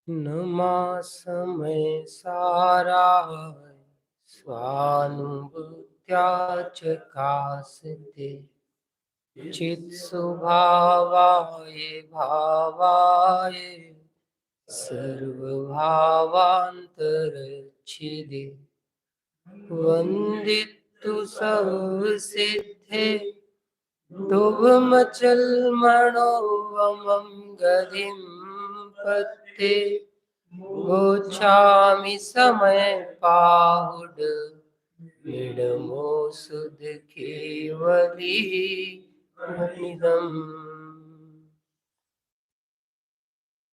नमा समय सारा स्वानुभूत्या चकासते चित् स्वभावाय भावाय सर्वभावान्तरच्छिदे वन्दितु सर्वसिद्धे ध्रुवमचल मनोवमं गतिं पत्ते गोच्छामि समय पाहुड विडमोसुध केवली निदम्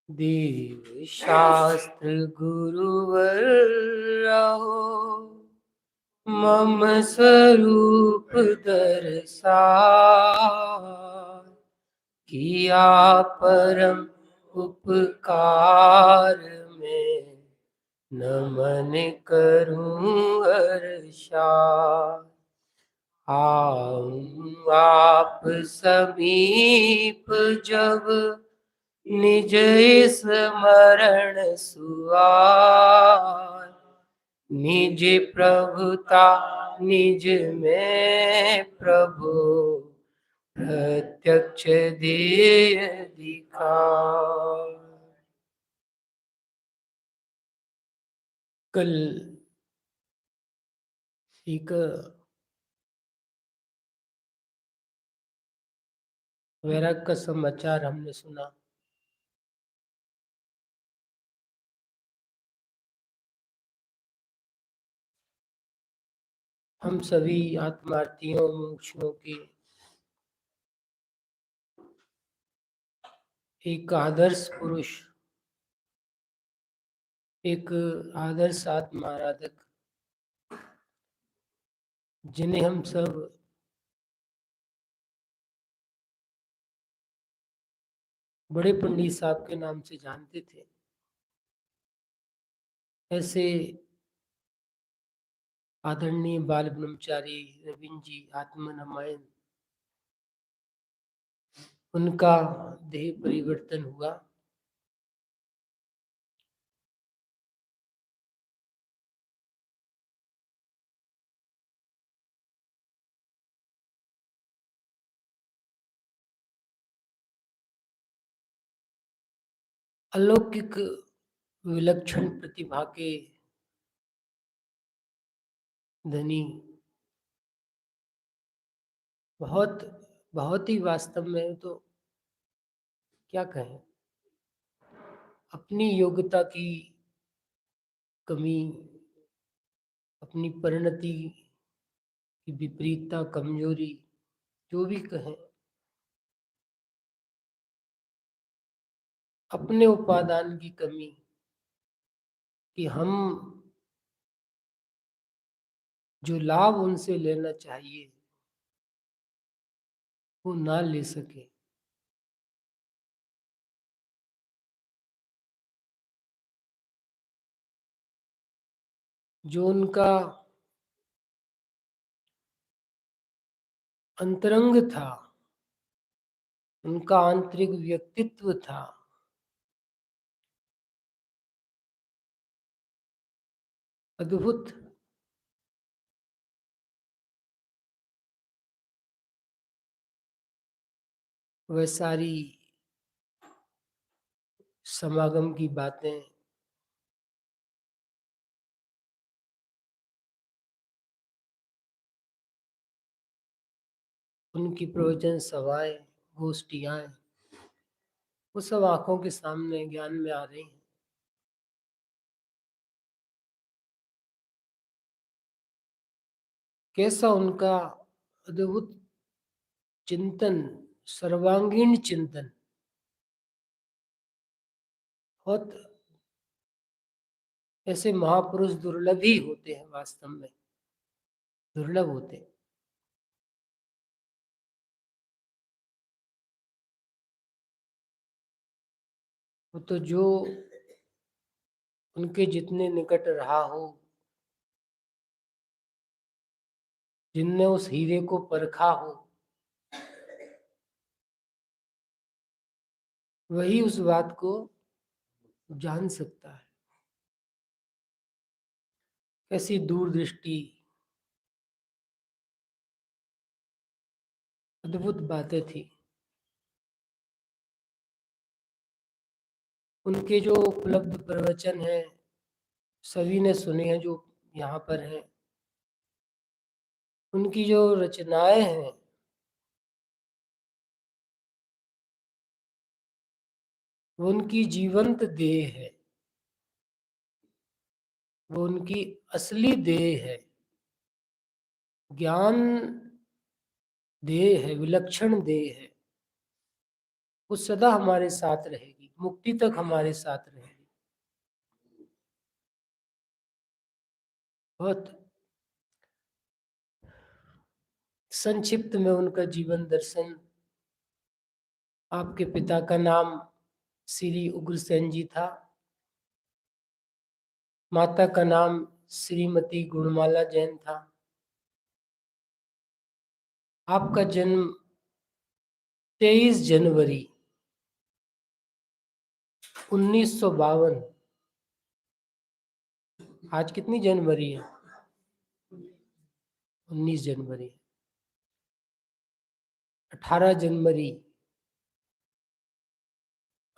देव शास्त्र गुरुवर रहो मम स्वरूप दर्शाय किया परम उपकार में नमन करूं हर्षाय आऊं आप समीप जब निज स्मरण सुआर निज प्रभुता निज में प्रभु प्रत्यक्ष दे दिखार। कल एक वैराग का समाचार हमने सुना। हम सभी आत्मार्थियों मुमुक्षुओं की एक आदर्श पुरुष, एक आदर्श आत्मा आराधक, जिन्हें हम सब बड़े पंडित साहब के नाम से जानते थे, ऐसे आदरणीय बाल ब्रह्मचारी रविंद्र जी आत्मरामायण, उनका देह परिवर्तन हुआ। अलौकिक विलक्षण प्रतिभा के धनी, बहुत बहुत ही वास्तव में तो क्या कहें, अपनी योग्यता की कमी, अपनी परिणति की विपरीतता, कमजोरी, जो भी कहें, अपने उपादान की कमी कि हम जो लाभ उनसे लेना चाहिए वो ना ले सके। जो उनका अंतरंग था, उनका आंतरिक व्यक्तित्व था, अद्भुत, वह सारी समागम की बातें, उनकी प्रवचन सभाएं, गोष्ठियां, वो सब आंखों के सामने ज्ञान में आ रही हैं। कैसा उनका अद्भुत चिंतन, सर्वांगीण चिंतन, बहुत ऐसे महापुरुष दुर्लभ ही होते हैं, वास्तव में दुर्लभ होते हैं। वो तो जो उनके जितने निकट रहा हो, जिनने उस हीरे को परखा हो, वही उस बात को जान सकता है। कैसी दूरदृष्टि, अद्भुत बातें थी। उनके जो उपलब्ध प्रवचन हैं सभी ने सुने हैं जो यहाँ पर हैं। उनकी जो रचनाएं हैं वो उनकी जीवंत देह है, वो उनकी असली देह है, ज्ञान देह है, विलक्षण देह है। वो सदा हमारे साथ रहेगी, मुक्ति तक हमारे साथ रहेगी। बहुत संक्षिप्त में उनका जीवन दर्शन। आपके पिता का नाम श्री उग्रसेन जी था, माता का नाम श्रीमती गुणमाला जैन था। आपका जन्म 23 जनवरी 1952। आज कितनी जनवरी है? 19 जनवरी। 18 जनवरी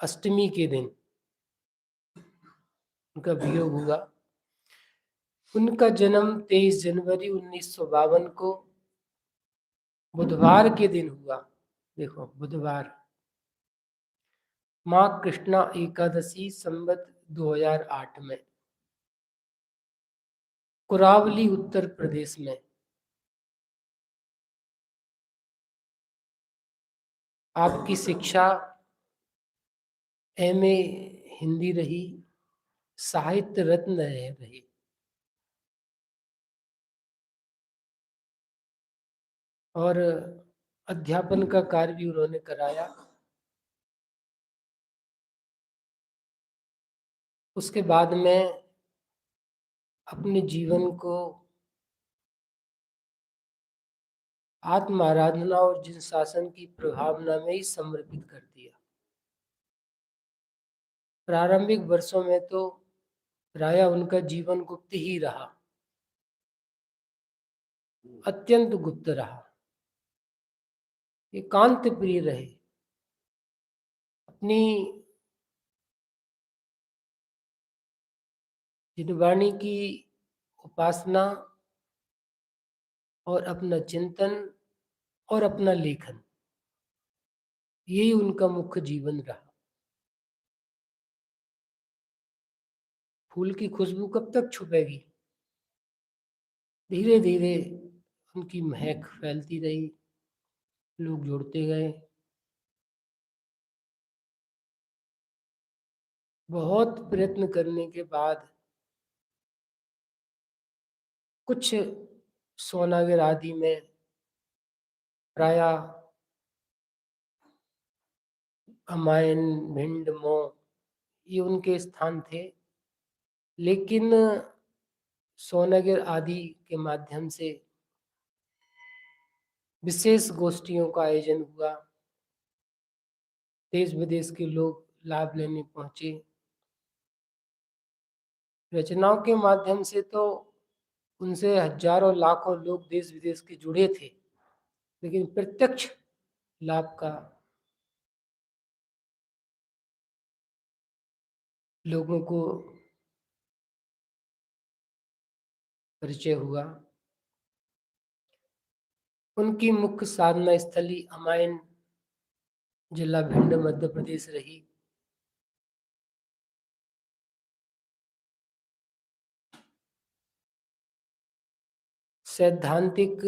अष्टमी के दिन उनका वियोग हुआ। उनका जन्म 23 जनवरी 1952 को बुधवार के दिन हुआ। देखो, बुधवार, माँ कृष्णा एकादशी संवत 2008 में, कुरावली उत्तर प्रदेश में। आपकी शिक्षा एमए हिंदी रही, साहित्य रत्न रही। और अध्यापन का कार्य भी उन्होंने कराया। उसके बाद में अपने जीवन को आत्म आराधना और जिन शासन की प्रभावना में ही समर्पित कर दिया। प्रारंभिक वर्षों में तो प्रायः उनका जीवन गुप्त ही रहा, अत्यंत गुप्त रहा, एकांत प्रिय रहे। अपनी जिनवाणी की उपासना और अपना चिंतन और अपना लेखन, यही उनका मुख्य जीवन रहा। फूल की खुशबू कब तक छुपेगी? धीरे धीरे उनकी महक फैलती रही, लोग जुड़ते गए। बहुत प्रयत्न करने के बाद कुछ सोनागर आदि में प्रायः अमायन, भिंड, मऊ ये उनके स्थान थे। लेकिन सोनागर आदि के माध्यम से विशेष गोष्ठियों का आयोजन हुआ। देश विदेश के लोग लाभ लेने पहुंचे। रचनाओं के माध्यम से तो उनसे हजारों लाखों लोग देश विदेश के जुड़े थे, लेकिन प्रत्यक्ष लाभ का लोगों को परिचय हुआ। उनकी मुख्य साधना स्थली अमायन, जिला भिंड, मध्य प्रदेश रही। सैद्धांतिक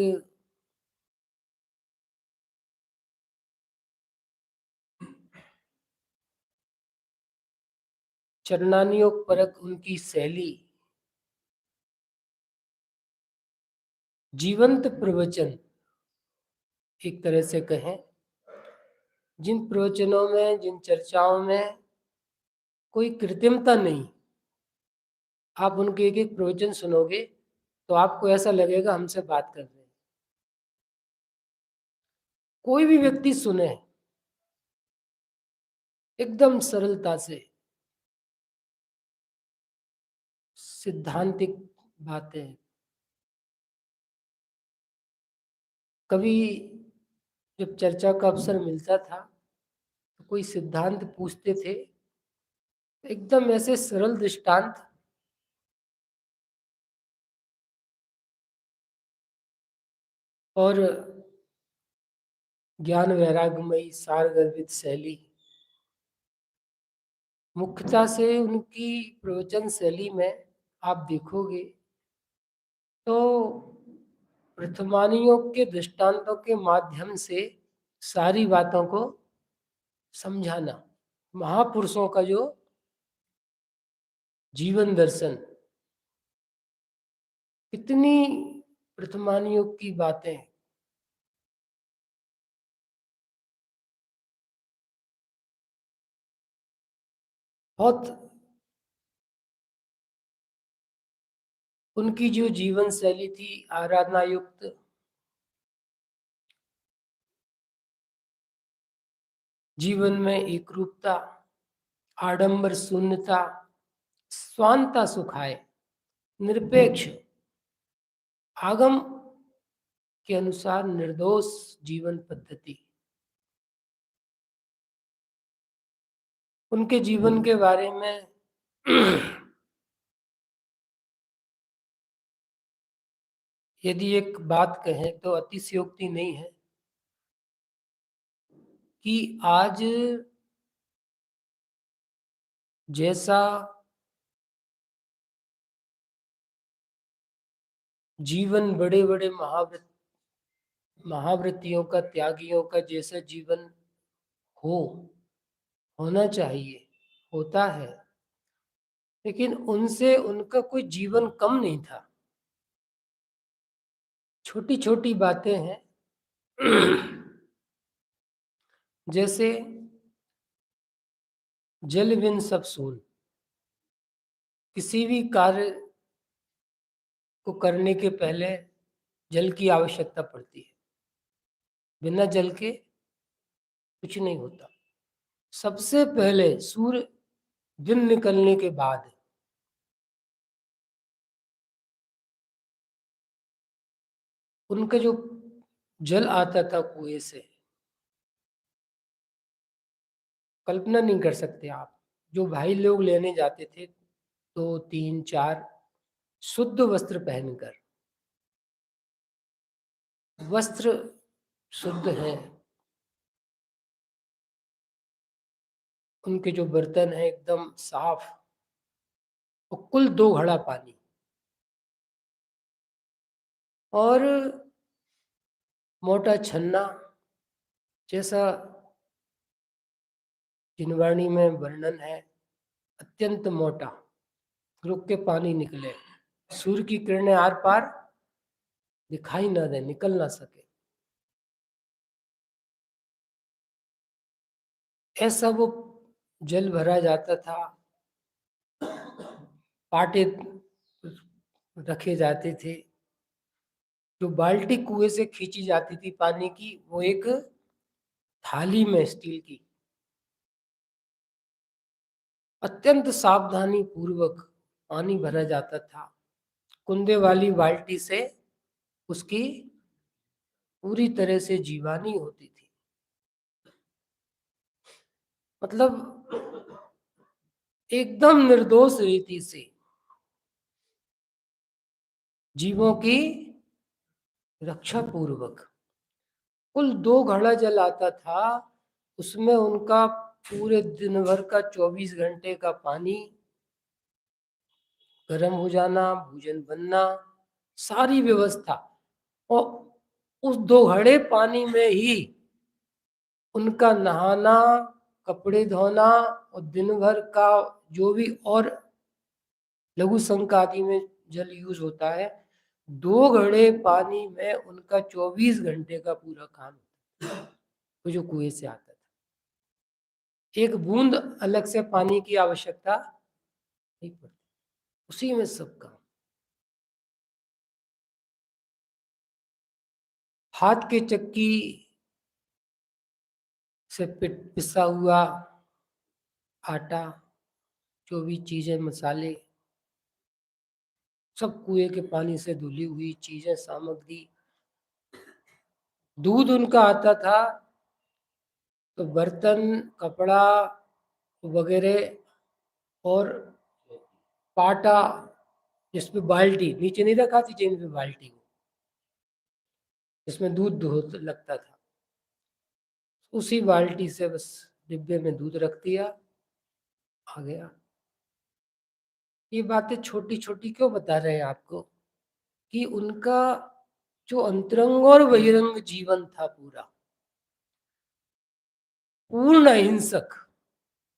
चरणानियों परक उनकी शैली, जीवंत प्रवचन एक तरह से कहें। जिन प्रवचनों में, जिन चर्चाओं में कोई कृत्रिमता नहीं। आप उनके एक एक प्रवचन सुनोगे तो आपको ऐसा लगेगा हमसे बात कर रहे हैं। कोई भी व्यक्ति सुने एकदम सरलता से, सिद्धांतिक बातें। कभी जब चर्चा का अवसर मिलता था तो कोई सिद्धांत पूछते थे, एकदम ऐसे सरल दृष्टांत, और ज्ञान वैराग्यमयी सारगर्भित शैली। मुख्यता से उनकी प्रवचन शैली में आप देखोगे तो प्रथमानियों के दृष्टांतों के माध्यम से सारी बातों को समझाना, महापुरुषों का जो जीवन दर्शन, कितनी प्रथमानियों की बातें। बहुत उनकी जो जीवन शैली थी आराधना युक्त, जीवन में एक रूपता, आडंबर शून्यता, स्वांता सुखाए, निरपेक्ष, आगम के अनुसार निर्दोष जीवन पद्धति। उनके जीवन के बारे में यदि एक बात कहें तो अतिशयोक्ति नहीं है कि आज जैसा जीवन बड़े बड़े महाव्रतियों का, त्यागियों का जैसा जीवन होना चाहिए, होता है, लेकिन उनसे उनका कोई जीवन कम नहीं था। छोटी छोटी बातें हैं जैसे जल बिन सब सून। किसी भी कार्य को करने के पहले जल की आवश्यकता पड़ती है, बिना जल के कुछ नहीं होता। सबसे पहले सूर्य दिन निकलने के बाद उनका जो जल आता था कुएं से, कल्पना नहीं कर सकते आप। जो भाई लोग लेने जाते थे 2 3 4 शुद्ध वस्त्र पहनकर, वस्त्र शुद्ध है, उनके जो बर्तन है एकदम साफ, और कुल 2 घड़ा पानी, और मोटा छन्ना, जैसा जिनवाणी में वर्णन है, अत्यंत मोटा, रुक के पानी निकले, सूर्य की किरणें आर पार दिखाई ना दे, निकल ना सके, ऐसा वो जल भरा जाता था। पाटे रखे जाते थे, जो बाल्टी कुएं से खींची जाती थी पानी की, वो एक थाली में स्टील की, अत्यंत सावधानी पूर्वक पानी भरा जाता था। कुंदे वाली बाल्टी से उसकी पूरी तरह से जीवानी होती थी। मतलब एकदम निर्दोष रीति से जीवों की रक्षा पूर्वक। कुल 2 घड़ा जल आता था, उसमें उनका पूरे दिन भर का 24 घंटे का पानी गर्म हो जाना, भोजन बनना, सारी व्यवस्था, और उस 2 घड़े पानी में ही उनका नहाना, कपड़े धोना, और दिन भर का जो भी और लघु शंख आदि में जल यूज होता है, 2 घड़े पानी में उनका 24 घंटे का पूरा काम, तो जो कुएं से आता था, एक बूंद अलग से पानी की आवश्यकता नहीं पड़ती, उसी में सब काम। हाथ के चक्की से पिसा हुआ आटा, जो भी चीजें, मसाले, सब कुएं के पानी से धुली हुई चीजें, सामग्री। दूध उनका आता था तो बर्तन, कपड़ा वगैरह और पाटा, जिसमें बाल्टी नीचे नहीं रखा थी, चेन पे बाल्टी जिसमें दूध लगता था, उसी बाल्टी से बस डिब्बे में दूध रख दिया, आ गया। ये बातें छोटी छोटी क्यों बता रहे हैं आपको? कि उनका जो अंतरंग और बहिरंग जीवन था, पूर्ण अहिंसक,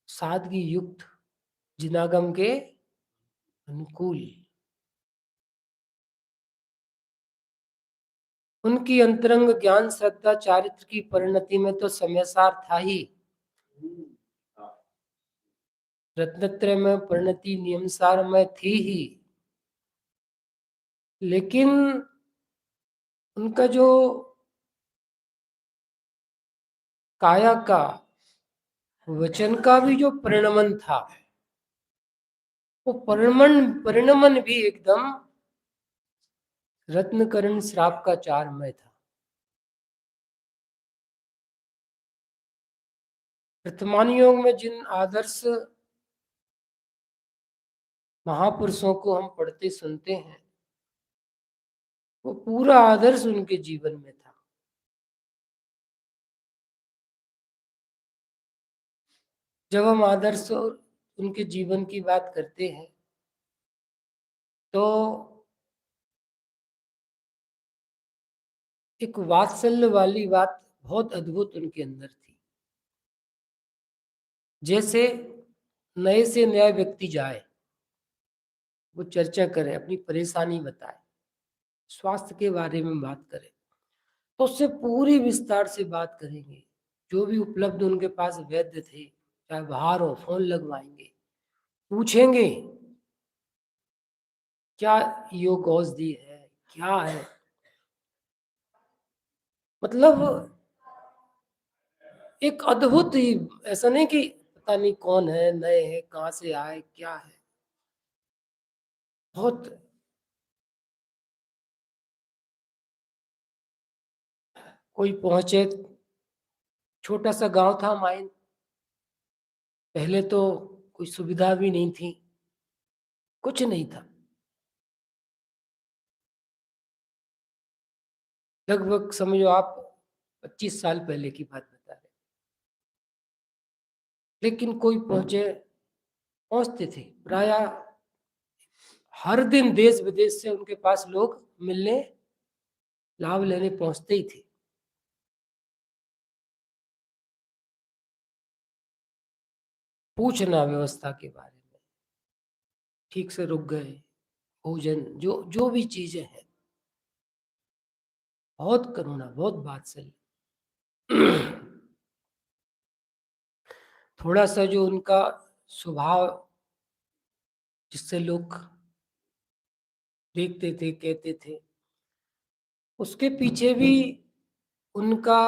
सादगी युक्त, जिनागम के अनुकूल। उनकी अंतरंग ज्ञान, श्रद्धा, चारित्र की परिणति में तो समयसार था ही। रत्नत्रय में परिणति नियमसार में थी ही, लेकिन उनका जो काया का, वचन का भी जो परिणमन था, वो परिणमन भी एकदम रत्नकरण श्राप का चारमय था। वर्तमान योग में जिन आदर्श महापुरुषों को हम पढ़ते सुनते हैं, वो पूरा आदर्श उनके जीवन में था। जब हम आदर्श और उनके जीवन की बात करते हैं तो एक वात्सल्य वाली बात बहुत अद्भुत उनके अंदर थी। जैसे नए से नया व्यक्ति जाए, वो चर्चा करे, अपनी परेशानी बताए, स्वास्थ्य के बारे में बात करे, तो उससे पूरी विस्तार से बात करेंगे। जो भी उपलब्ध उनके पास वैद्य थे, चाहे बाहर हो, फोन लगवाएंगे, पूछेंगे क्या योग औषधि है, क्या है। मतलब एक अद्भुत ही, ऐसा नहीं कि पता नहीं कौन है, नए हैं, कहाँ से आए, क्या है। बहुत कोई पहुंचे, छोटा सा गांव था माइन, पहले तो कोई सुविधा भी नहीं थी, कुछ नहीं था। लगभग समझो आप 25 साल पहले की बात बता रहे। लेकिन कोई पहुंचते थे प्राय हर दिन, देश विदेश से उनके पास लोग मिलने, लाभ लेने पहुंचते ही थे। पूछना व्यवस्था के बारे में, ठीक से रुक गए, भोजन, जो जो भी चीजें हैं, बहुत करुणा, बहुत वात्सल्य। थोड़ा सा जो उनका स्वभाव, जिससे लोग देखते थे, कहते थे, उसके पीछे भी उनका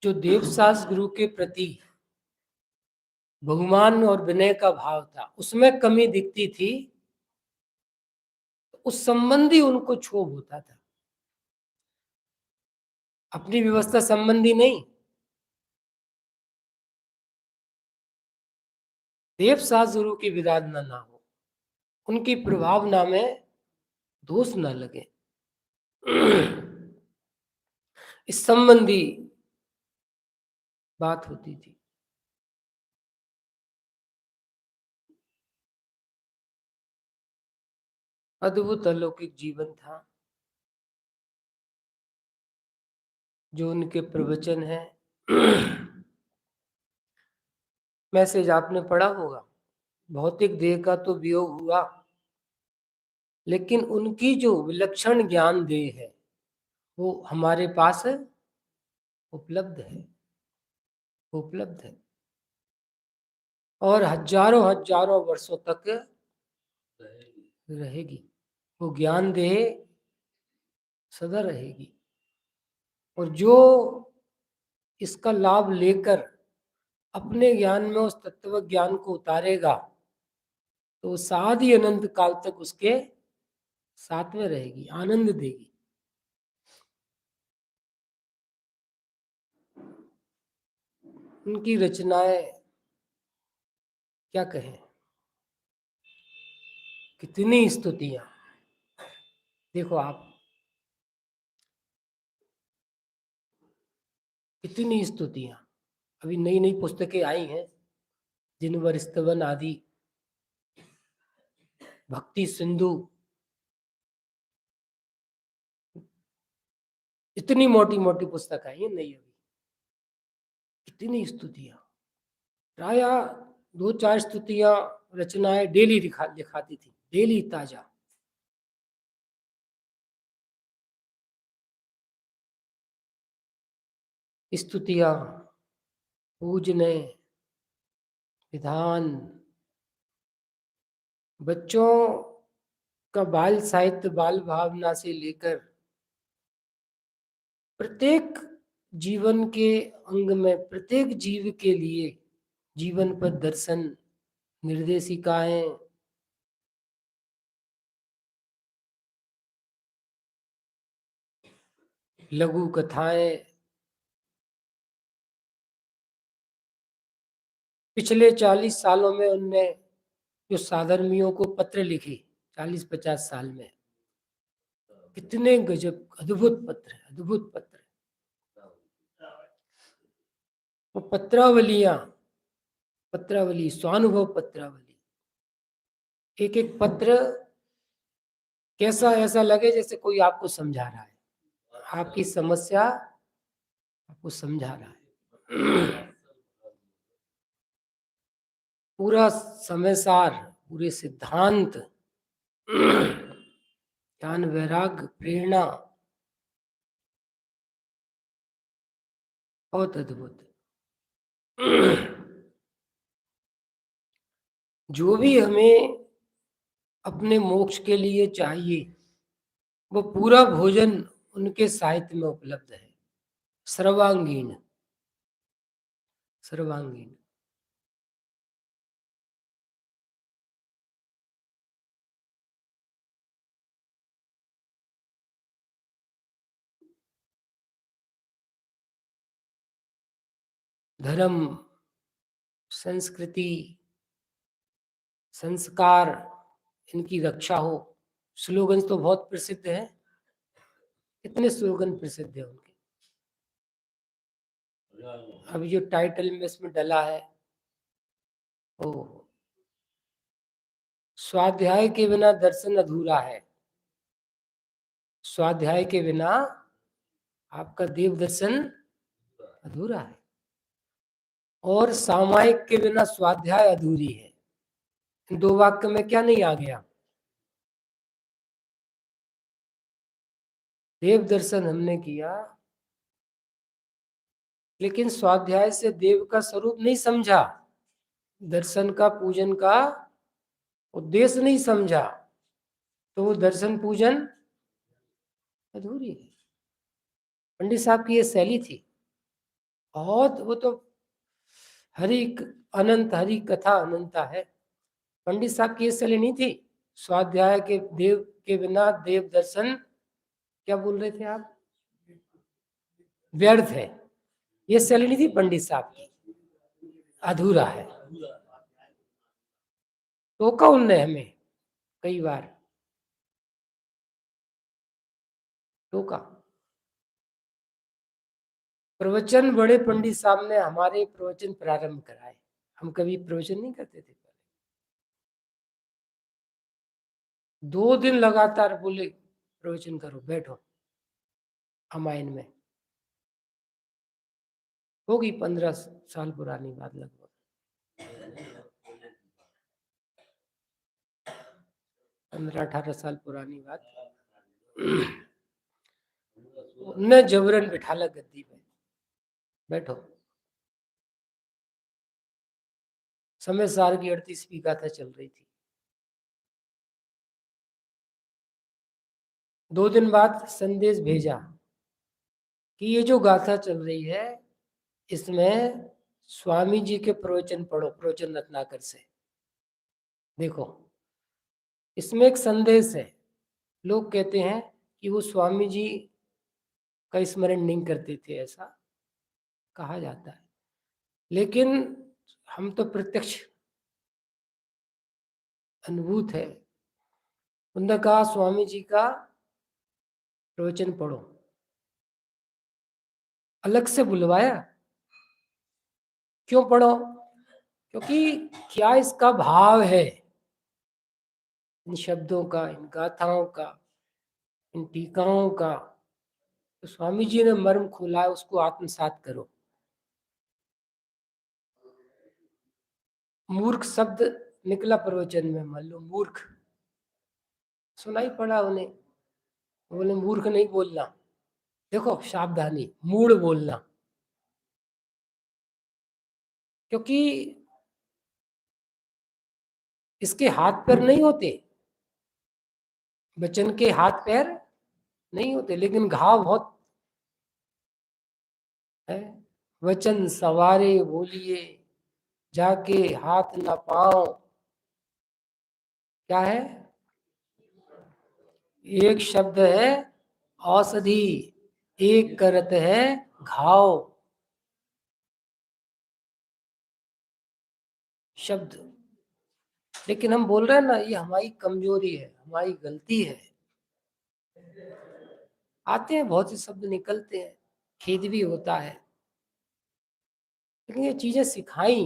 जो देवसास गुरु के प्रति बहुमान और विनय का भाव था, उसमें कमी दिखती थी। उस संबंधी उनको क्षोभ होता था, अपनी व्यवस्था संबंधी नहीं। देवसास गुरु की विराधना ना हो, उनकी प्रभावना में दोष ना लगे, इस संबंधी बात होती थी। अद्भुत अलौकिक जीवन था जो उनके प्रवचन है। मैसेज आपने पढ़ा होगा, भौतिक देह का तो वियोग हुआ, लेकिन उनकी जो विलक्षण ज्ञान देह है वो हमारे पास उपलब्ध है, उपलब्ध है, और हजारों हजारों वर्षों तक रहेगी। वो ज्ञान देह सदा रहेगी, और जो इसका लाभ लेकर अपने ज्ञान में उस तत्व ज्ञान को उतारेगा, तो साध ही अनंत काल तक उसके साथ में रहेगी, आनंद देगी। उनकी रचनाएं क्या कहें, कितनी स्तुतियां। देखो आप, कितनी स्तुतियां। अभी नई नई पुस्तकें आई हैं, जिनवर स्तवन आदि, भक्ति सिंधु, इतनी मोटी मोटी पुस्तक आई है नई अभी, कितनी स्तुतियां। प्राय 2-4 स्तुतियां रचनाएं डेली दिखाती थी, डेली ताजा। स्तुतियां, पूजने, विधान, बच्चों का बाल साहित्य, बाल भावना से लेकर प्रत्येक जीवन के अंग में, प्रत्येक जीव के लिए जीवन पर दर्शन, निर्देशिकाएं, लघु कथाएं। पिछले 40 सालों में उनने जो साधर्मियों को पत्र लिखे, 40-50 साल में, कितने गजब, अद्भुत पत्र, अद्भुत पत्र। वो पत्रावली, स्वानुभव पत्रावली, एक एक पत्र कैसा, ऐसा लगे जैसे कोई आपको समझा रहा है, आपकी समस्या आपको समझा रहा है। पूरा समय सार, पूरे सिद्धांत, ज्ञान, वैराग्य, प्रेरणा, बहुत अद्भुत। जो भी हमें अपने मोक्ष के लिए चाहिए, वो पूरा भोजन उनके साहित्य में उपलब्ध है। सर्वांगीण, सर्वांगीण। धर्म, संस्कृति, संस्कार, इनकी रक्षा हो। स्लोगन तो बहुत प्रसिद्ध है, कितने स्लोगन प्रसिद्ध है उनके। अभी जो टाइटल में इसमें डला है, ओ, स्वाध्याय के बिना दर्शन अधूरा है। स्वाध्याय के बिना आपका देव दर्शन अधूरा है, और सामायिक के बिना स्वाध्याय अधूरी है। इन 2 वाक्य में क्या नहीं आ गया? देव दर्शन हमने किया, लेकिन स्वाध्याय से देव का स्वरूप नहीं समझा, दर्शन का, पूजन का उद्देश्य नहीं समझा, तो वो दर्शन पूजन अधूरी है। पंडित साहब की ये शैली थी बहुत। वो तो हरि अनंत, हरि कथा अनंता है। पंडित साहब की ये शैली नहीं थी, स्वाध्याय के देव के बिना देव दर्शन, क्या बोल रहे थे आप, व्यर्थ है। ये शैली नहीं थी पंडित साहब की, अधूरा है। टोका उनने हमें कई बार, टोका। प्रवचन बड़े पंडित साहब ने हमारे प्रवचन प्रारंभ कराए, हम कभी प्रवचन नहीं करते थे पहले। 2 दिन लगातार बोले प्रवचन करो, बैठो। रामायण में होगी 15 साल पुरानी बात, लगभग 15-18 साल पुरानी बात। उन्हें जबरन बिठाला गद्दी पे, बैठो। समय सार की 38वीं गाथा चल रही थी। 2 दिन बाद संदेश भेजा कि ये जो गाथा चल रही है, इसमें स्वामी जी के प्रवचन पढ़ो, प्रवचन रत्नाकर से। देखो, इसमें एक संदेश है, लोग कहते हैं कि वो स्वामी जी का स्मरण नहीं करते थे, ऐसा कहा जाता है। लेकिन हम तो प्रत्यक्ष अनुभूत है। उन्होंने कहा स्वामी जी का प्रवचन पढ़ो, अलग से बुलवाया। क्यों पढ़ो? क्योंकि क्या इसका भाव है, इन शब्दों का, इन गाथाओं का, इन टीकाओं का। तो स्वामी जी ने मर्म खोला है, उसको आत्मसात करो। मूर्ख शब्द निकला प्रवचन में, मान लो मूर्ख सुनाई पड़ा उन्हें, बोले मूर्ख नहीं बोलना, देखो सावधानी, मूढ़ बोलना। क्योंकि इसके हाथ पैर नहीं होते, वचन के हाथ पैर नहीं होते, लेकिन घाव बहुत है। वचन सवारे बोलिए, जाके हाथ न पाओ। क्या है? एक शब्द है औषधि, एक करत है घाव। शब्द, लेकिन हम बोल रहे हैं ना, ये हमारी कमजोरी है, हमारी गलती है। आते हैं बहुत से शब्द निकलते हैं, खेद भी होता है, लेकिन ये चीजें सिखाई,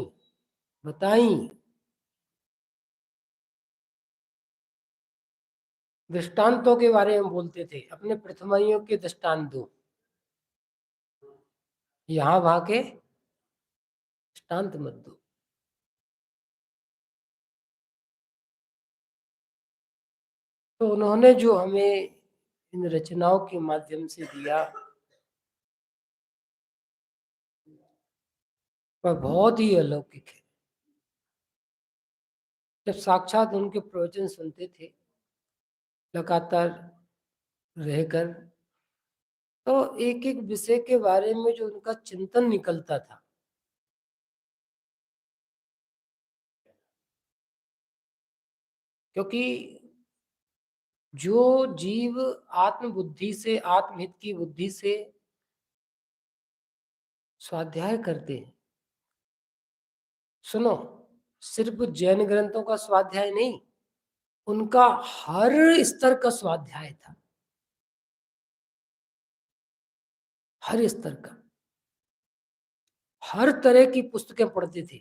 बताई। दृष्टांतों के बारे में बोलते थे, अपने प्रथमाइयों के दृष्टांत दो, यहाँ वहां के दृष्टांत मत दो। तो उन्होंने जो हमें इन रचनाओं के माध्यम से दिया, वह बहुत ही अलौकिक है। जब साक्षात उनके प्रवचन सुनते थे लगातार रहकर, तो एक एक विषय के बारे में जो उनका चिंतन निकलता था, क्योंकि जो जीव आत्म बुद्धि से, आत्महित की बुद्धि से स्वाध्याय करते हैं, सुनो, सिर्फ जैन ग्रंथों का स्वाध्याय नहीं, उनका हर स्तर का स्वाध्याय था, हर स्तर का, हर तरह की पुस्तकें पढ़ते थे।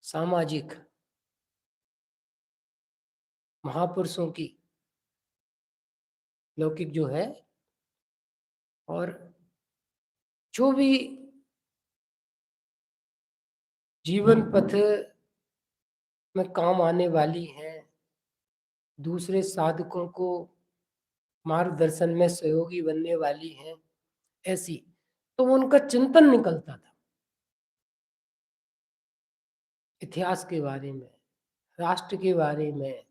सामाजिक, महापुरुषों की, लौकिक जो है, और जो भी जीवन पथ में काम आने वाली हैं, दूसरे साधकों को मार्गदर्शन में सहयोगी बनने वाली हैं, ऐसी, तो उनका चिंतन निकलता था इतिहास के बारे में, राष्ट्र के बारे में।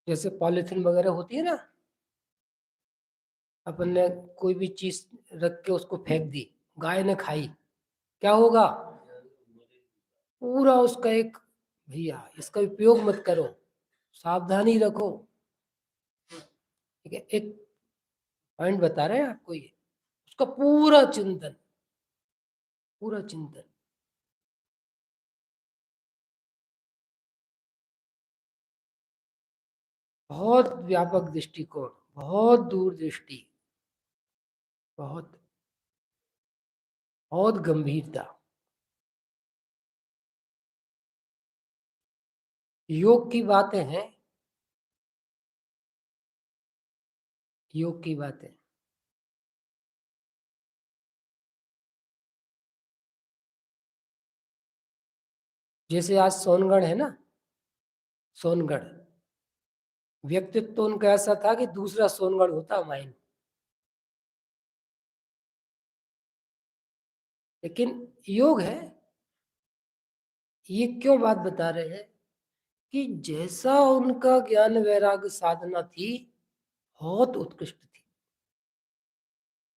जैसे पॉलिथीन वगैरह होती है ना, अपन ने कोई भी चीज रख के उसको फेंक दी, गाय ने खाई, क्या होगा? पूरा उसका एक, भैया इसका उपयोग मत करो, सावधानी रखो। ठीक है, एक पॉइंट बता रहे हैं आपको, ये उसका पूरा चिंतन, पूरा चिंतन। बहुत व्यापक दृष्टिकोण, बहुत दूरदृष्टि, बहुत बहुत गंभीरता। योग की बातें हैं, योग की बातें। जैसे आज सोनगढ़ है ना, सोनगढ़, व्यक्तित्व तो उनका ऐसा था कि दूसरा सोनगढ़ होता माइन। लेकिन योग है, ये क्यों बात बता रहे हैं कि जैसा उनका ज्ञान वैराग्य साधना थी, बहुत उत्कृष्ट थी,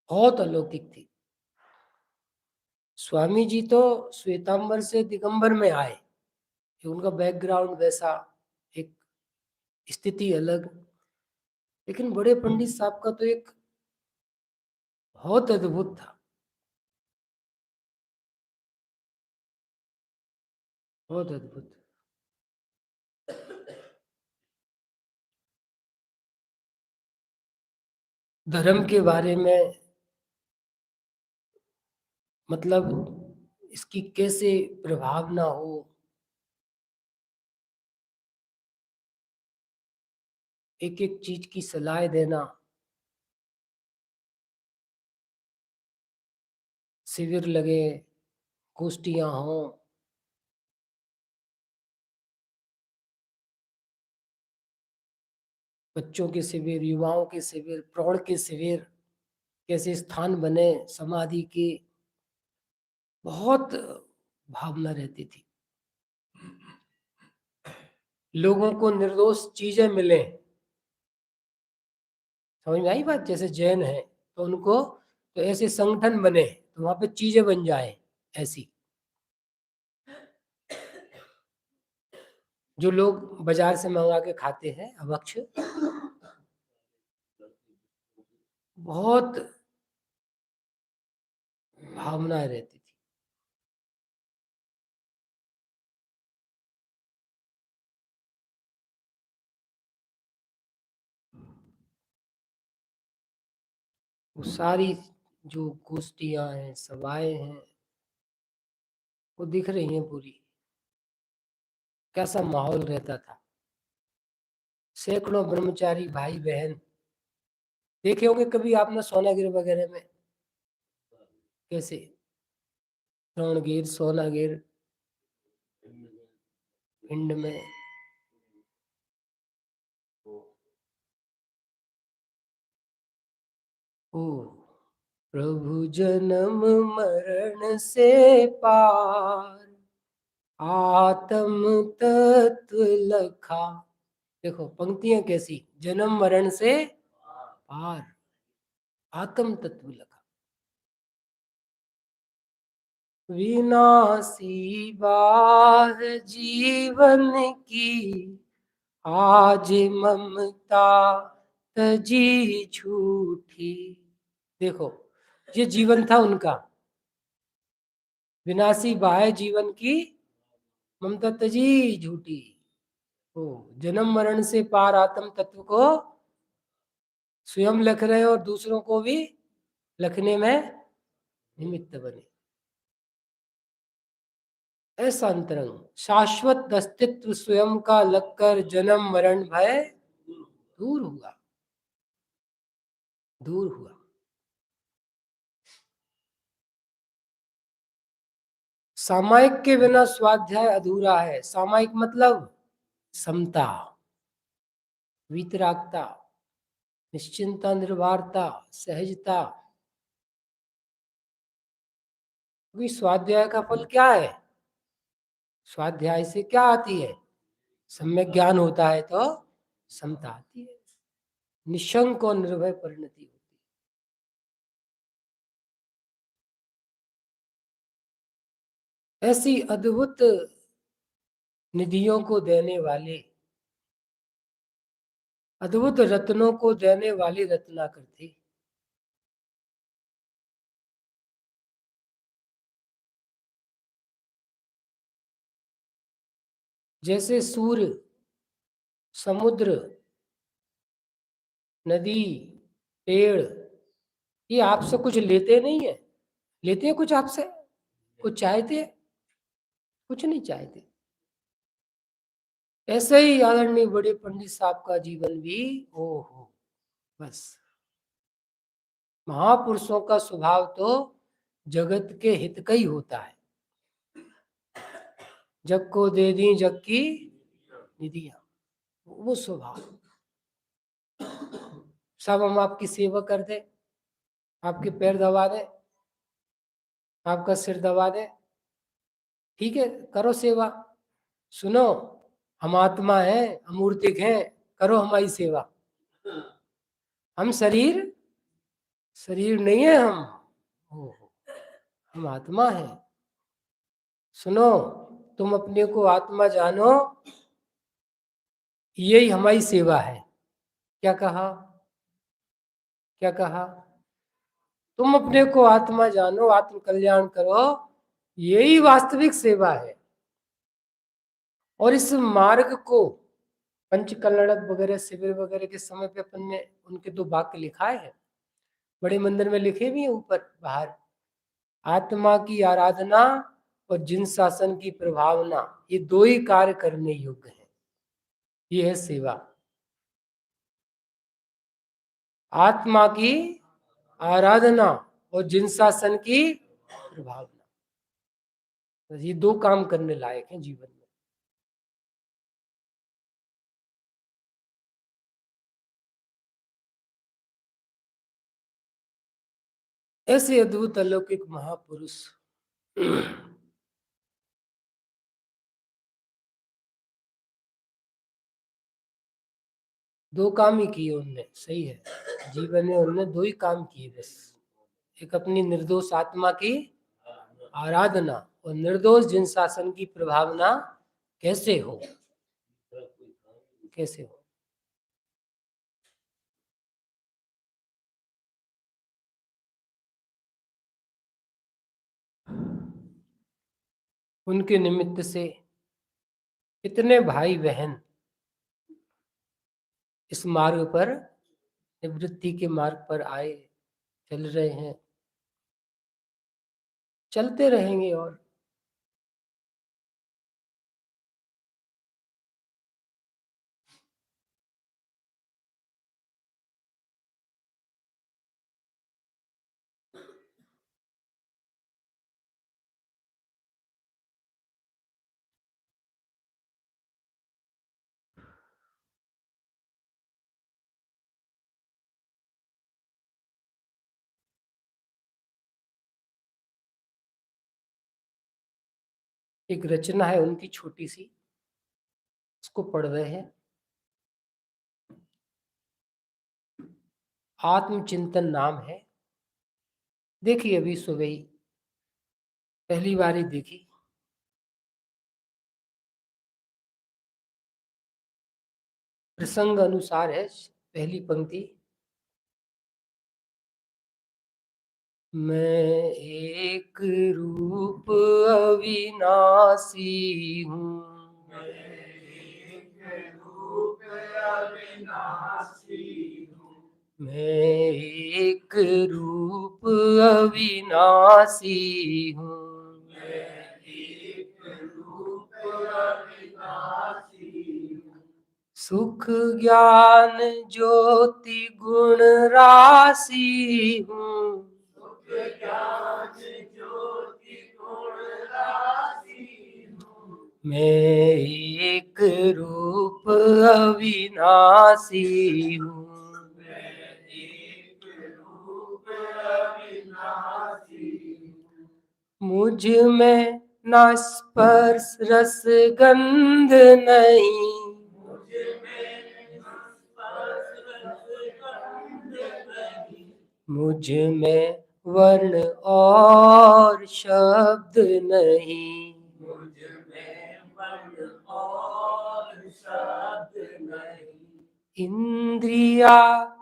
बहुत अलौकिक थी। स्वामी जी तो श्वेतांबर से दिगंबर में आए, उनका बैकग्राउंड वैसा, एक स्थिति अलग। लेकिन बड़े पंडित साहब का तो एक बहुत अद्भुत था, बहुत अद्भुत। धर्म के बारे में, मतलब इसकी कैसे प्रभाव ना हो, एक एक चीज की सलाह देना, शिविर लगे, गोष्ठियां हों, बच्चों के शिविर, युवाओं के शिविर, प्रौढ़ के शिविर, कैसे स्थान बने समाधि की, बहुत भावना रहती थी। लोगों को निर्दोष चीजें मिले, समझ में आई बात? जैसे जैन है तो उनको तो ऐसे संगठन बने तो वहां पे चीजें बन जाए, ऐसी जो लोग बाजार से मंगा के खाते हैं अभक्ष, बहुत भावनाएं रहती थी। वो सारी जो गोष्ठियां हैं, सभाएं हैं, वो दिख रही हैं पूरी, कैसा माहौल रहता था। सैकड़ों ब्रह्मचारी भाई बहन देखे होंगे कभी आपने सोनागिर वगैरह में, कैसे श्रवणगिर, सोनागिर, भिंड में। ओ प्रभु जन्म मरण से पार, आत्म तत्व लखा। देखो पंक्तियां कैसी, जन्म मरण से पार, आत्म तत्व लखा। विनाशी बाह जीवन की, आज ममता तजी झूठी। देखो ये जीवन था उनका, विनाशी बाह जीवन की, ममता तजी झूठी। ओ जन्म मरण से पार आत्म तत्व को स्वयं लख रहे और दूसरों को भी लखने में निमित्त बने। ऐसा अंतरंग शाश्वत अस्तित्व स्वयं का लगकर जन्म मरण भय दूर हुआ, दूर हुआ। सामायिक के बिना स्वाध्याय अधूरा है। सामायिक मतलब समता, वीतरागता, निश्चिंता, निर्वारता, सहजता। क्योंकि स्वाध्याय का फल क्या है? स्वाध्याय से क्या आती है? सम्यक ज्ञान होता है तो समता आती है, निशंक और निर्भय परिणति होती है। ऐसी अद्भुत निधियों को देने वाले, अद्भुत रत्नों को देने वाली रत्नाकर थी। जैसे सूर्य, समुद्र, नदी, पेड़, ये आपसे कुछ लेते नहीं है। लेते हैं कुछ आपसे? कुछ चाहते? कुछ नहीं चाहते। ऐसे ही आदरणीय बड़े पंडित साहब का जीवन भी, ओहो, बस महापुरुषों का स्वभाव तो जगत के हित का ही होता है। जग को दे दी जग की निधियां, वो स्वभाव। सब हम आपकी सेवा कर दे, आपके पैर दबा दे, आपका सिर दबा दे, ठीक है करो सेवा। सुनो, हम आत्मा है, अमूर्तिक हैं, करो हमारी सेवा। हम शरीर, शरीर नहीं है हम। ओहो, हम आत्मा हैं। सुनो, तुम अपने को आत्मा जानो, यही हमारी सेवा है। क्या कहा? क्या कहा? तुम अपने को आत्मा जानो, आत्म कल्याण करो, यही वास्तविक सेवा है। और इस मार्ग को पंचकल्लड़क वगैरह शिविर वगैरह के समय पे अपन ने उनके 2 वाक्य लिखाए हैं, बड़े मंदिर में लिखे भी हैं ऊपर बाहर। आत्मा की आराधना और जिन शासन की प्रभावना, ये 2 ही कार्य करने योग्य हैं। ये है सेवा। आत्मा की आराधना और जिन शासन की प्रभावना, ये 2 काम करने लायक हैं जीवन में। ऐसे अद्भुत अलौकिक महापुरुष दो काम ही किए उनने, सही है। जीवन में उन्होंने 2 ही काम किए बस। एक अपनी निर्दोष आत्मा की आराधना और निर्दोष जिन शासन की प्रभावना कैसे हो, कैसे हो। उनके निमित्त से कितने भाई बहन इस मार्ग पर, निवृत्ति के मार्ग पर आए, चल रहे हैं, चलते रहेंगे। और एक रचना है उनकी छोटी सी, उसको पढ़ रहे हैं। आत्मचिंतन नाम है। देखी अभी सुबह ही, पहली बार ही देखी। प्रसंग अनुसार है। पहली पंक्ति, मैं एक रूप अविनाशी हूँ, मैं एक रूप अविनाशी हूँ, सुख ज्ञान ज्योति गुण राशि हूँ, मैं एक रूप अविनाशी हूँ, मुझ में ना स्पर्श रस गंध नहीं, मुझ में वर्ण और शब्द नहीं, इंद्रियातीत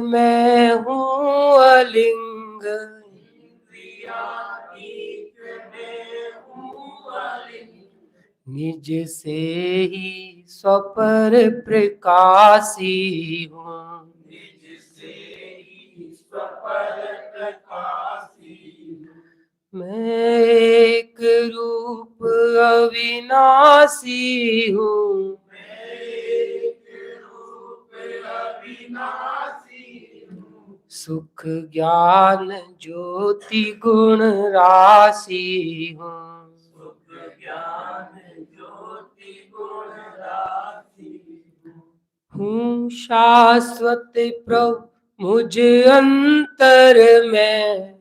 मैं हूँ अलिंग, निज से ही स्वपर प्रकाशी हूँ, मैं एक रूप अविनाशी हूँ, सुख ज्ञान ज्योति गुण राशि हूँ, हूँ शाश्वत प्रभु मुझ अंतर में,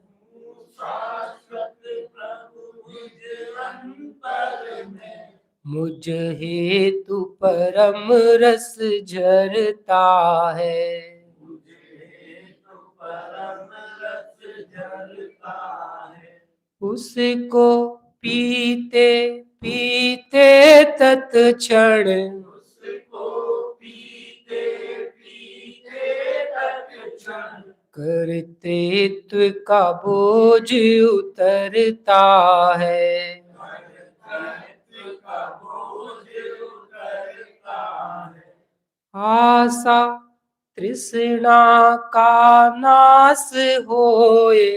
मुझ हेतु परम रस झरता है, उसको पीते पीते तत्क्षण कर्तृत्व का बोझ उतरता है। आशा तृष्णा का नाश होए,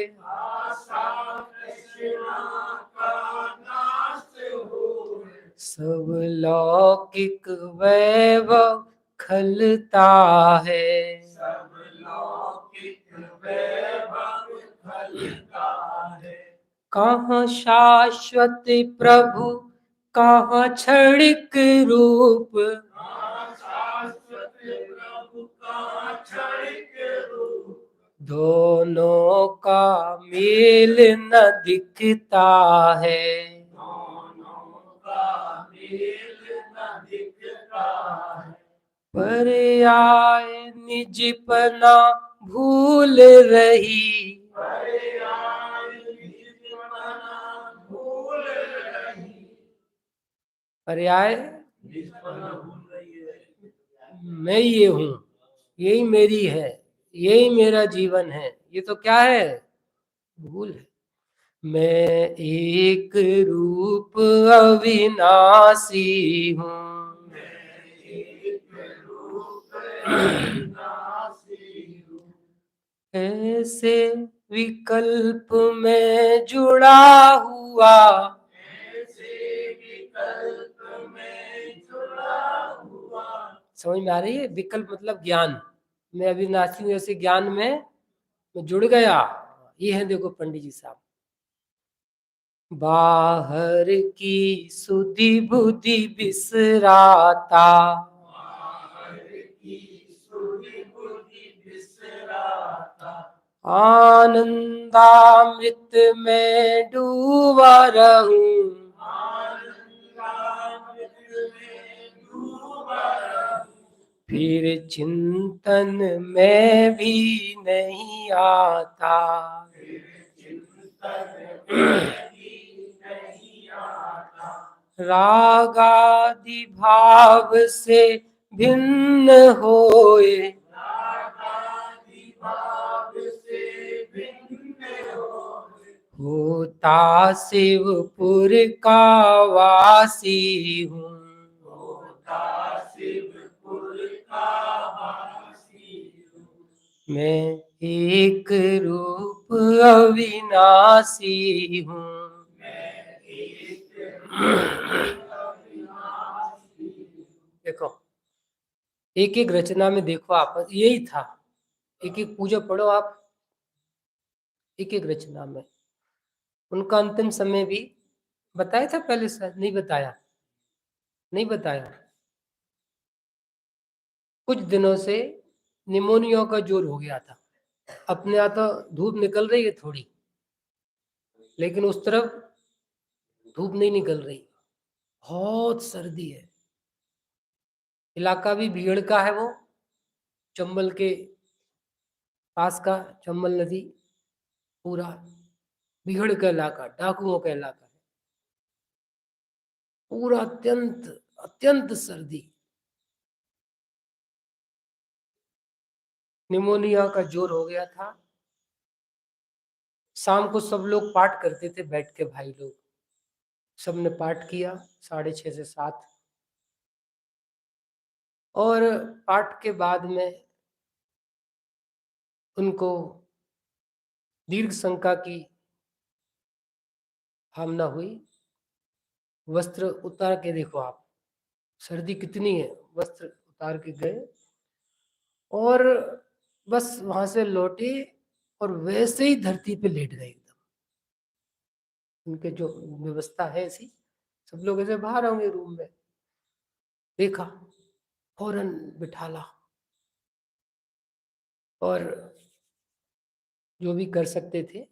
सब लौकिक वैभव खलता है। कहाँ शाश्वत प्रभु, कहाँ क्षणिक रूप, दोनों का मेल न दिखता है। पर्याय निजपना भूल रही, पर्याय मैं ये हूँ, यही मेरी है, यही मेरा जीवन है, ये तो क्या है? भूल है। मैं एक रूप अविनाशी हूँ, ऐसे विकल्प में जुड़ा हुआ, समझ में आ रही है? विकल्प मतलब ज्ञान, मैं अविनाशी हूँ ऐसे ज्ञान में मैं जुड़ गया। ये है देखो पंडित जी साहब, बाहर की सुधि बुद्धि बिसराता, आनंदामृत में डूबा रहूं, फिर चिंतन में भी नहीं आता, रागादि भाव से भिन्न होए, होता शिवपुर का वासी हूँ, मैं एक रूप अविनाशी हूँ। देखो एक एक रचना में देखो आप, यही था। एक एक पूजा पढ़ो आप, एक एक रचना में उनका अंतिम समय भी बताया था पहले से? नहीं बताया, नहीं बताया। कुछ दिनों से निमोनिया का जोर हो गया था, अपने यहाँ तो धूप निकल रही है थोड़ी, लेकिन उस तरफ धूप नहीं निकल रही, बहुत सर्दी है। इलाका भी भीड़ का है, वो चंबल के पास का, चंबल नदी, पूरा भीड़ का इलाका, डाकुओं का इलाका है, पूरा अत्यंत अत्यंत सर्दी। निमोनिया का जोर हो गया था। शाम को सब लोग पाठ करते थे बैठ के, भाई लोग सबने पाठ किया 6:30 से 7, और पाठ के बाद में उनको दीर्घ शंका की भावना हुई। वस्त्र उतार के देखो आप, सर्दी कितनी है, वस्त्र उतार के गए और बस वहां से लौटे और वैसे ही धरती पे लेट गए एकदम। उनके जो व्यवस्था है ऐसी, सब लोग ऐसे बाहर होंगे रूम में, देखा फौरन बिठाला और जो भी कर सकते थे,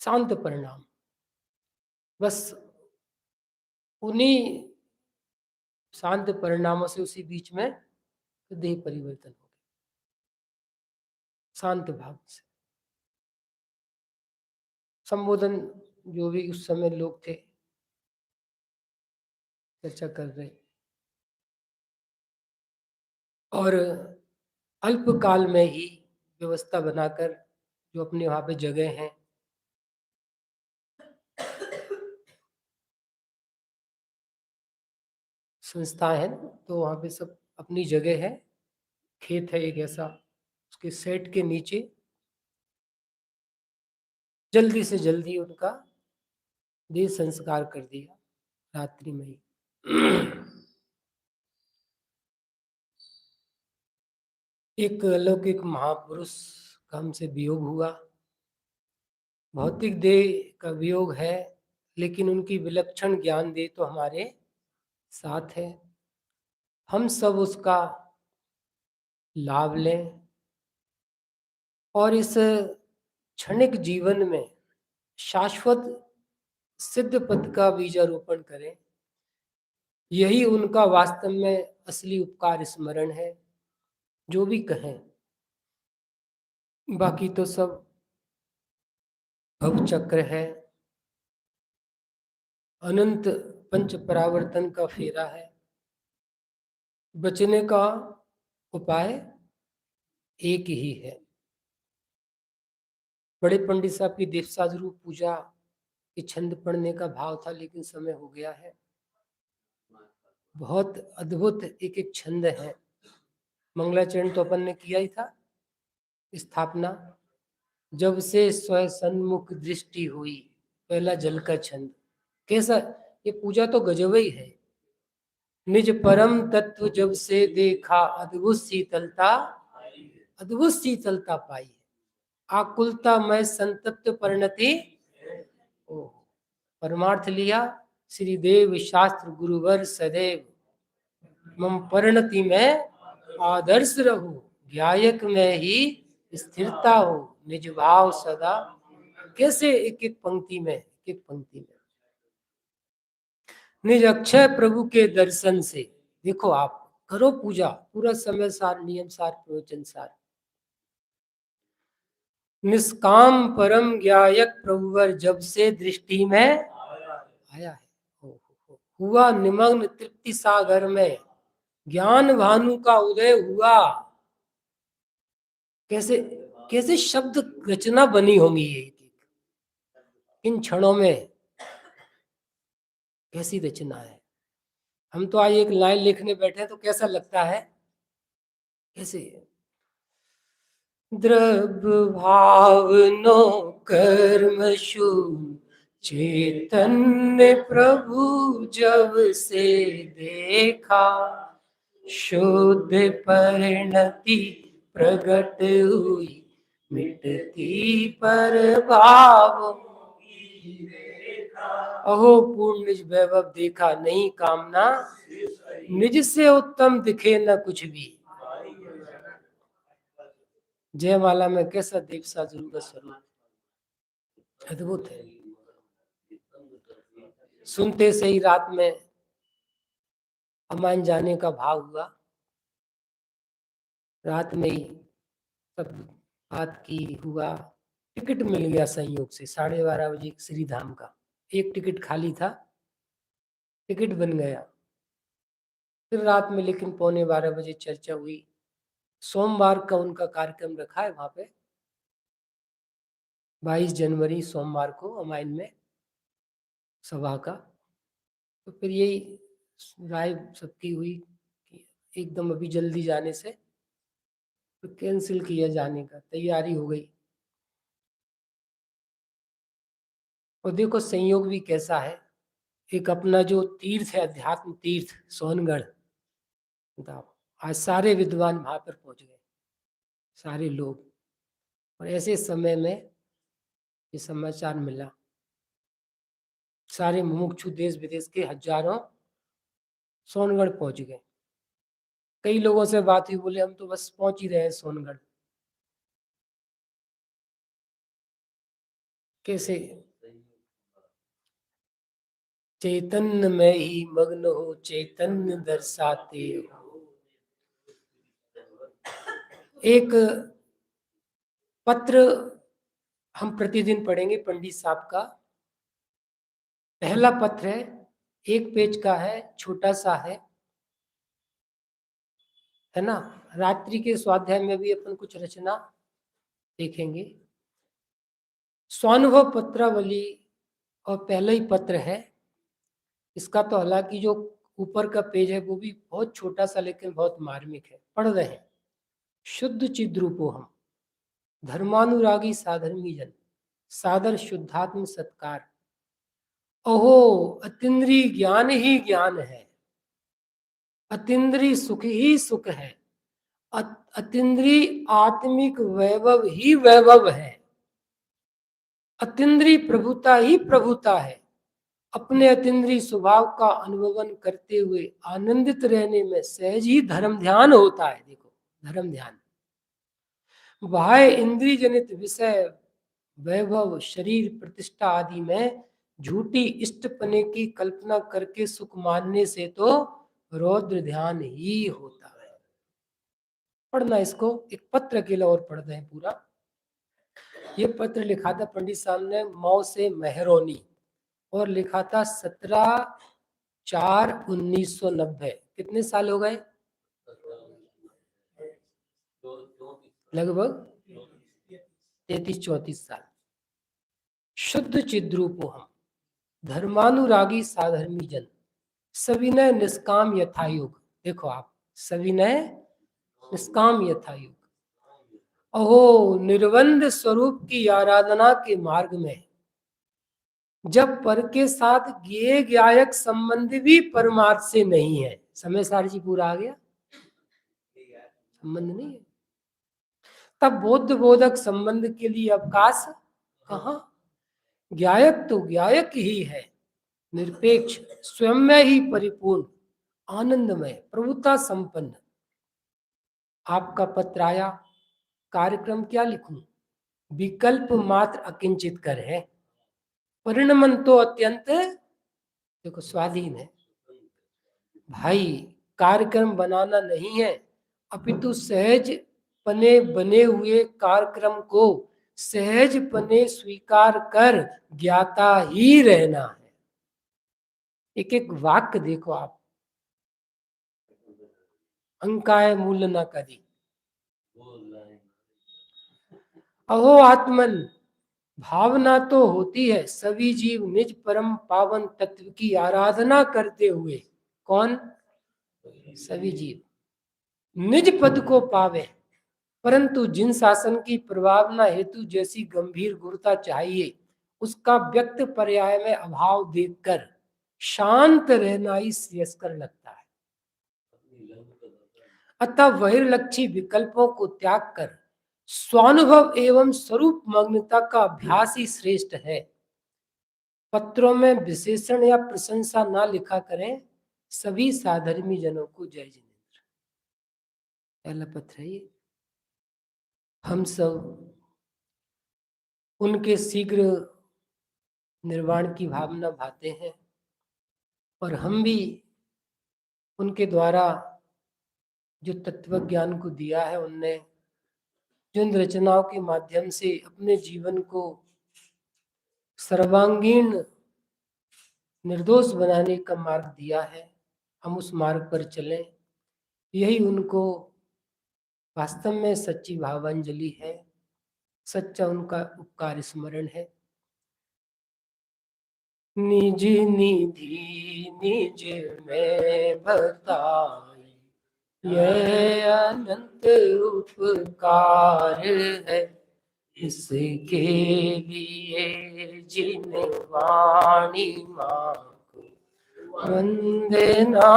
शांत परिणाम, बस उन्हीं शांत परिणामों से उसी बीच में देह परिवर्तन हो गया, शांत भाव से संबोधन जो भी उस समय लोग थे चर्चा कर रहे, और अल्पकाल में ही व्यवस्था बनाकर जो अपने वहाँ पे जगह हैं, संस्था है ना, तो वहाँ पे सब अपनी जगह है, खेत है एक ऐसा, उसके सेट के नीचे जल्दी से जल्दी उनका देह संस्कार कर दिया रात्रि में ही। एक अलौकिक महापुरुष का हमसे वियोग हुआ। भौतिक देह का वियोग है, लेकिन उनकी विलक्षण ज्ञान देह तो हमारे साथ है। हम सब उसका लाभ लें और इस क्षणिक जीवन में शाश्वत सिद्ध पद का बीजारोपण करें। यही उनका वास्तव में असली उपकार स्मरण है। जो भी कहें, बाकी तो सब भवचक्र है, अनंत पंच परावर्तन का फेरा है। बचने का उपाय एक ही है। बड़े पंडित साहब की देवसाधु पूजा के छंद पढ़ने का भाव था, लेकिन समय हो गया है। बहुत अद्भुत एक एक छंद है। मंगलाचरण तो अपन ने किया ही था, स्थापना। जब से स्वयं सन्मुख दृष्टि हुई, पहला जल का छंद। कैसा ये पूजा तो गजब ही है। निज परम तत्व जब से देखा, अद्भुत शीतलता पाई। आकुलता में संतप्त परिणति, ओ परमार्थ लिया। श्री देव शास्त्र गुरुवर सदैव, मम परिणति में आदर्श रहू। ज्ञायक में ही स्थिरता हो, निज भाव सदा। कैसे एक एक पंक्ति में, एक एक पंक्ति में निज अक्षय प्रभु के दर्शन से। देखो, आप करो पूजा, पूरा समय सार, नियम सार, प्रवचन सार। निष्काम परम ज्ञायक प्रभुवर जब से दृष्टि में आया है। हुआ निमग्न तृप्ति सागर में, ज्ञान भानु का उदय हुआ। कैसे कैसे शब्द रचना बनी होंगी ये इन क्षणों में, कैसी रचना है। हम तो आज एक लाइन लिखने बैठे तो कैसा लगता है, कैसे द्रव्य भावनो कर्म शून्य चैतन्य प्रभु जब से देखा। शुद्ध परिणति प्रगट हुई, मिटती पर भाव। अहो पूर्ण निज वैभव देखा, नहीं कामना निज से उत्तम दिखे न कुछ भी। जयमाला में कैसा देव साधु का स्वरूप, अद्भुत है। सुनते से ही रात में अमान जाने का भाव हुआ। रात में ही सब बात की हुआ। टिकट मिल गया संयोग से 12:30 बजे श्री धाम का। एक टिकट खाली था, टिकट बन गया। फिर रात में लेकिन 12:15 बजे चर्चा हुई। सोमवार का उनका कार्यक्रम रखा है वहां पे, 22 जनवरी सोमवार को अमाइन में सभा का। तो फिर यही राय सबकी हुई कि एकदम अभी जल्दी जाने से तो कैंसिल किया जाने का, तैयारी हो गई। और देखो संयोग भी कैसा है, एक अपना जो तीर्थ है, अध्यात्म तीर्थ सोनगढ़, बताओ आज सारे विद्वान वहां पर पहुंच गए, सारे लोग। और ऐसे समय में ये समाचार मिला, सारे मुमुक्षु देश विदेश के हजारों सोनगढ़ पहुंच गए। कई लोगों से बात हुई, बोले हम तो बस पहुंच ही रहे हैं सोनगढ़। कैसे चैतन्य में ही मग्न हो, चैतन्य दर्शाते हो। एक पत्र हम प्रतिदिन पढ़ेंगे पंडित साहब का, पहला पत्र है, 1 पेज का है, छोटा सा है ना। रात्रि के स्वाध्याय में भी अपन कुछ रचना देखेंगे। स्वानुभव पत्रावली और पहला ही पत्र है इसका। तो हालांकि जो ऊपर का पेज है वो भी बहुत छोटा सा लेकिन बहुत मार्मिक है। पढ़ रहे हैं। शुद्ध चिद्रूपो हम, धर्मानुरागी साधर्मी जन, सादर शुद्धात्म सत्कार। अहो अतीन्द्रिय ज्ञान ही ज्ञान है, अतीन्द्रिय सुख ही सुख है, अतीन्द्रिय आत्मिक वैभव ही वैभव है, अतीन्द्रिय प्रभुता ही प्रभुता है। अपने अतीन्द्रिय स्वभाव का अनुभवन करते हुए आनंदित रहने में सहज ही धर्म ध्यान होता है। देखो, धर्म ध्यान बाह्य इंद्रिय जनित विषय वैभव शरीर प्रतिष्ठा आदि में झूठी इष्टपने की कल्पना करके सुख मानने से तो रौद्र ध्यान ही होता है। पढ़ना इसको, एक पत्र अकेला और पढ़ते हैं पूरा। ये पत्र लिखा था पंडित साहब ने मऊ से मेहरोनी, और लिखा था 17/4/1990। कितने साल हो गए? लगभग 33-34 साल। शुद्ध चिद्रूपो हम, धर्मानुरागी साधर्मी जन, सविनय निष्काम यथायुग। देखो आप, सविनय निष्काम यथायुग। अहो निर्बंध स्वरूप की आराधना के मार्ग में जब पर के साथ ज्ञेय ज्ञायक संबंध भी परमार्थ से नहीं है। समय सार जी पूरा आ गया, संबंध नहीं है, तब बौद्ध बोधक संबंध के लिए अवकाश कहाँ? ज्ञायक तो ज्ञायक ही है, निरपेक्ष, स्वयं में ही परिपूर्ण, आनंदमय, प्रभुता संपन्न। आपका पत्र आया, कार्यक्रम क्या लिखूं? विकल्प मात्र अकिंचित कर है, परिणमन तो अत्यंत देखो स्वाधीन है। भाई कार्यक्रम बनाना नहीं है, अपितु सहज पने बने हुए कार्यक्रम को सहज पने स्वीकार कर ज्ञाता ही रहना है। एक एक वाक्य देखो आप, अंकाय मूल न करी। अहो आत्मन, भावना तो होती है सभी जीव निज परम पावन तत्व की आराधना करते हुए। कौन? सभी जीव निज पद को पावे, परंतु जिन शासन की प्रभावना हेतु जैसी गंभीर गुरुता चाहिए उसका व्यक्त पर्याय में अभाव देखकर शांत रहना ही श्रेयस्कर लगता है। अतः बहिर्लक्षी विकल्पों को त्याग कर स्वानुभव एवं स्वरूप मग्नता का अभ्यास ही श्रेष्ठ है। पत्रों में विशेषण या प्रशंसा ना लिखा करें। सभी साधर्मी जनों को जय जिनेन्द्र। पहला पत्र है ये। हम सब उनके शीघ्र निर्वाण की भावना भाते हैं और हम भी उनके द्वारा जो तत्व ज्ञान को दिया है, उनने जिन रचनाओं के माध्यम से अपने जीवन को सर्वांगीण निर्दोष बनाने का मार्ग दिया है, हम उस मार्ग पर चलें। यही उनको वास्तव में सच्ची भावांजलि है, सच्चा उनका उपकार स्मरण है। निज निधि निज में बताई, यह अनंत उपकार है, इसके लिए जिन वाणी मांगो वंदना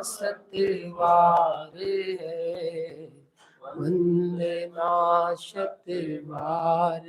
सतवार है, वंदना शतवार।